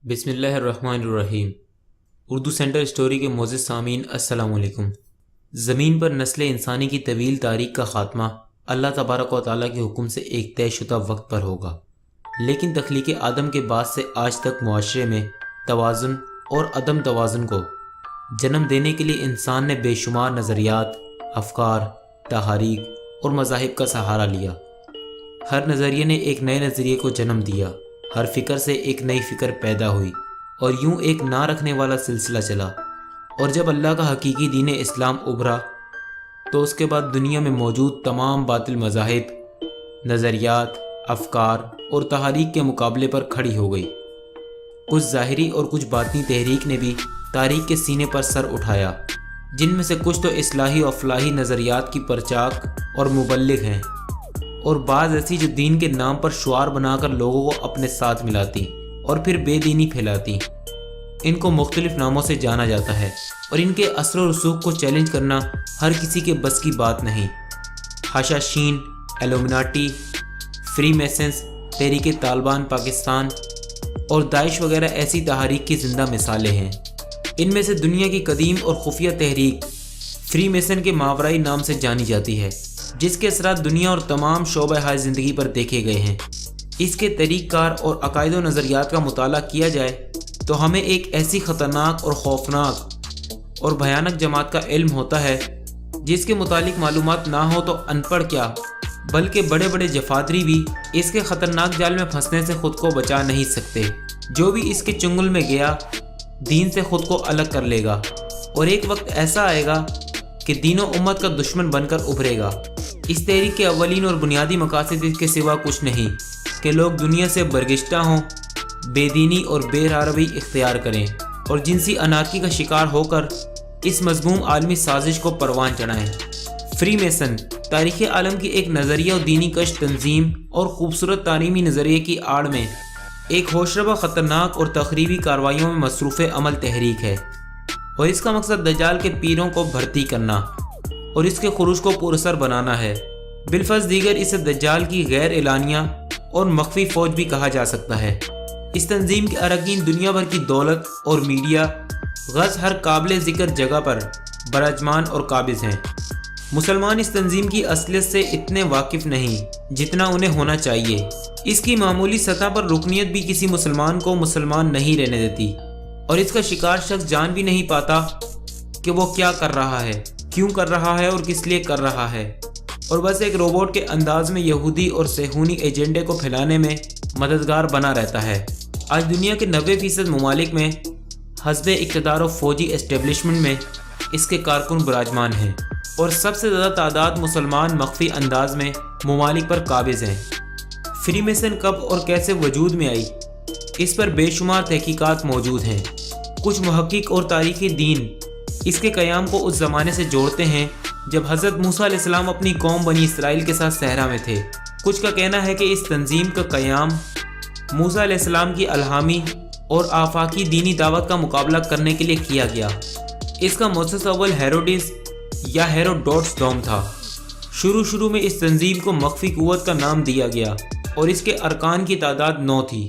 بسم اللہ الرحمن الرحیم۔ اردو سینٹر سٹوری کے معزز سامعین السلام علیکم۔ زمین پر نسل انسانی کی طویل تاریخ کا خاتمہ اللہ تبارک و تعالیٰ کے حکم سے ایک طے شدہ وقت پر ہوگا، لیکن تخلیق آدم کے بعد سے آج تک معاشرے میں توازن اور عدم توازن کو جنم دینے کے لیے انسان نے بے شمار نظریات، افکار، تحاریک اور مذاہب کا سہارا لیا۔ ہر نظریے نے ایک نئے نظریے کو جنم دیا، ہر فکر سے ایک نئی فکر پیدا ہوئی اور یوں ایک نہ رکھنے والا سلسلہ چلا، اور جب اللہ کا حقیقی دین اسلام ابھرا تو اس کے بعد دنیا میں موجود تمام باطل مذاہب، نظریات، افکار اور تحاریک کے مقابلے پر کھڑی ہو گئی۔ کچھ ظاہری اور کچھ باطنی تحریک نے بھی تاریخ کے سینے پر سر اٹھایا، جن میں سے کچھ تو اصلاحی و افلاحی نظریات کی پرچاک اور مبلغ ہیں، اور بعض ایسی جو دین کے نام پر شعار بنا کر لوگوں کو اپنے ساتھ ملاتی اور پھر بے دینی پھیلاتی۔ ان کو مختلف ناموں سے جانا جاتا ہے اور ان کے اثر و رسوخ کو چیلنج کرنا ہر کسی کے بس کی بات نہیں۔ حشاشین، illuminati، فری میسنز، تحریک طالبان پاکستان اور داعش وغیرہ ایسی تحاریک کی زندہ مثالیں ہیں۔ ان میں سے دنیا کی قدیم اور خفیہ تحریک فری میسن کے ماورائی نام سے جانی جاتی ہے، جس کے اثرات دنیا اور تمام شعبہ ہائے زندگی پر دیکھے گئے ہیں۔ اس کے طریق کار اور عقائد و نظریات کا مطالعہ کیا جائے تو ہمیں ایک ایسی خطرناک اور خوفناک اور بھیانک جماعت کا علم ہوتا ہے جس کے متعلق معلومات نہ ہو تو ان پڑھ کیا بلکہ بڑے بڑے جفاتری بھی اس کے خطرناک جال میں پھنسنے سے خود کو بچا نہیں سکتے۔ جو بھی اس کے چنگل میں گیا دین سے خود کو الگ کر لے گا، اور ایک وقت ایسا آئے گا کہ دین و امت کا دشمن بن کر ابھرے گا۔ اس تحریک کے اولین اور بنیادی مقاصد اس کے سوا کچھ نہیں کہ لوگ دنیا سے برگشتہ ہوں، بے دینی اور بے راہروی اختیار کریں اور جنسی انارکی کا شکار ہو کر اس مذموم عالمی سازش کو پروان چڑھائیں۔ فری میسن تاریخ عالم کی ایک نظریہ و دینی کش تنظیم اور خوبصورت تعلیمی نظریے کی آڑ میں ایک ہوشربا خطرناک اور تخریبی کارروائیوں میں مصروف عمل تحریک ہے، اور اس کا مقصد دجال کے پیروں کو بھرتی کرنا اور اس کے خروج کو پراثر بنانا ہے۔ بالفظ دیگر اسے دجال کی غیر اعلانیہ اور مخفی فوج بھی کہا جا سکتا ہے۔ اس تنظیم کے اراکین دنیا بھر کی دولت اور میڈیا غرض ہر قابل ذکر جگہ پر براجمان اور قابض ہیں۔ مسلمان اس تنظیم کی اصلیت سے اتنے واقف نہیں جتنا انہیں ہونا چاہیے۔ اس کی معمولی سطح پر رکنیت بھی کسی مسلمان کو مسلمان نہیں رہنے دیتی، اور اس کا شکار شخص جان بھی نہیں پاتا کہ وہ کیا کر رہا ہے، کیوں کر رہا ہے اور کس لیے کر رہا ہے، اور بس ایک روبوٹ کے انداز میں یہودی اور صہیونی ایجنڈے کو پھیلانے میں مددگار بنا رہتا ہے۔ آج دنیا کے 90% ممالک میں حزب اقتدار و فوجی اسٹیبلشمنٹ میں اس کے کارکن براجمان ہیں، اور سب سے زیادہ تعداد مسلمان مخفی انداز میں ممالک پر قابض ہیں۔ فری میسن کب اور کیسے وجود میں آئی، اس پر بے شمار تحقیقات موجود ہیں۔ کچھ محقق اور تاریخی دین اس کے قیام کو اس زمانے سے جوڑتے ہیں جب حضرت موسیٰ علیہ السلام اپنی قوم بنی اسرائیل کے ساتھ صحرا میں تھے۔ کچھ کا کہنا ہے کہ اس تنظیم کا قیام موسیٰ علیہ السلام کی الہامی اور آفاقی دینی دعوت کا مقابلہ کرنے کے لیے کیا گیا۔ اس کا مؤسس اول ہیروڈس یا ہیروڈوٹس دوم تھا۔ شروع میں اس تنظیم کو مخفی قوت کا نام دیا گیا اور اس کے ارکان کی تعداد 9 تھی۔